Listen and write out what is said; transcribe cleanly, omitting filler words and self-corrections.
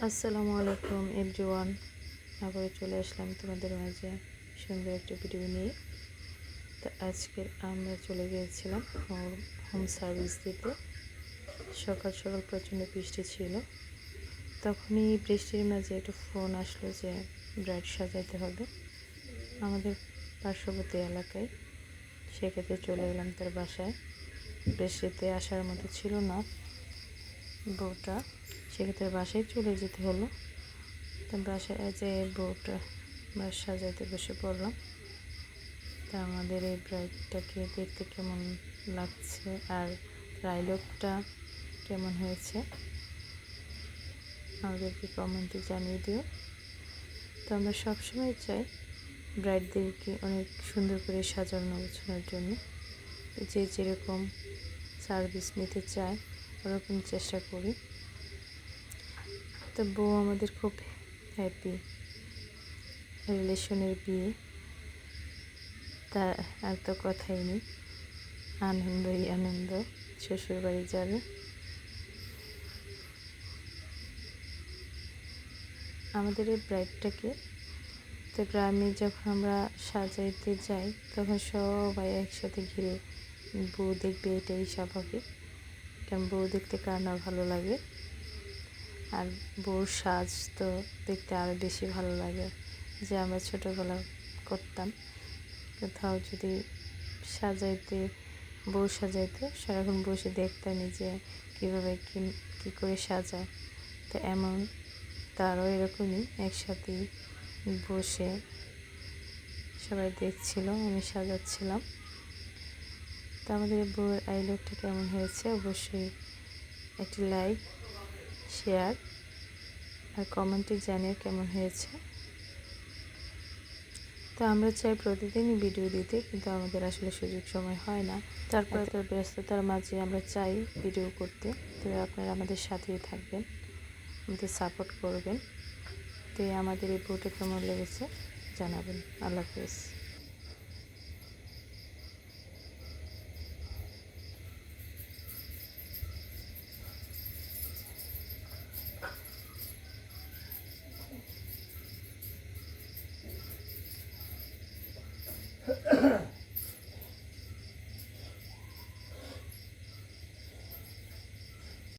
আসসালামু আলাইকুম এভরিওয়ান। আবারও চলে আসলাম তোমাদের মাঝে সুন্দর একটা ভিডিও নিয়ে। তো আজকে আমরা চলে গিয়েছিলাম হোম সার্ভিস দিতে। সকাল সকাল প্রচণ্ড বৃষ্টি ছিল, তখনই বৃষ্টির মাঝে একটা ফোন আসলো যে ব্রাইড সাজাইতে হবে আমাদের পার্শ্ববর্তী এলাকায়। সেক্ষেত্রে চলে গেলাম তার বাসায়। বৃষ্টিতে আসার মতো ছিল না বউটা, সেক্ষেত্রে বাসায় চলে যেতে হলো। তো বাসায় যে বউটা সাজাইতে বসে পড়লাম। তা আমাদের এই ব্রাইডটাকে দেখতে কেমন লাগছে আর রাইলকটা কেমন হয়েছে আমাদেরকে কমেন্টে জানিয়ে দিও। তো আমরা সবসময় চাই ব্রাইডদেরকে অনেক সুন্দর করে সাজানো গোছানোর জন্য, যে যেরকম সার্ভিস নিতে চায় ওরকম চেষ্টা করি। তো বউ আমাদের খুব হ্যাপি, রিলেশনের বিয়ে, তার আর তো কথাই নেই, আনন্দই আনন্দ। শ্বশুর বাড়ি যাবে। আমাদের এই ব্রাইডটাকে তো গ্রামে যখন আমরা সাজাইতে যাই তখন সবাই একসাথে ঘিরে বউ দেখবে, এটাই স্বাভাবিক। কারণ বউ দেখতে কার না ভালো লাগে, আর বউর সাজ তো দেখতে আরও বেশি ভালো লাগে। যে আমরা ছোটোবেলা করতাম, কোথাও যদি সাজাইতে বউ সাজাইতো সারাক্ষণ বসে দেখতাম যে কীভাবে কী করে সাজায়। তো এমন তারও এরকমই একসাথেই বসে সবাই দেখছিল, আমি সাজাচ্ছিলাম। তো আমাদের বউয়ের আই লুকটা কেমন হয়েছে অবশ্যই একটি লাইক, শেয়ার আর কমেন্টে জানিয়ে কেমন হয়েছে। তো আমরা চাই প্রতিদিনই ভিডিও দিতে, কিন্তু আমাদের আসলে সুযোগ সময় হয় না। তারপরে তো ব্যস্ততার মাঝে আমরা চাই ভিডিও করতে। তো আপনারা আমাদের সাথেই থাকবেন, আমাদের সাপোর্ট করবেন। তো আমাদের এই ভিডিওটা কেমন লেগেছে জানাবেন। আল্লাহ হাফেজ।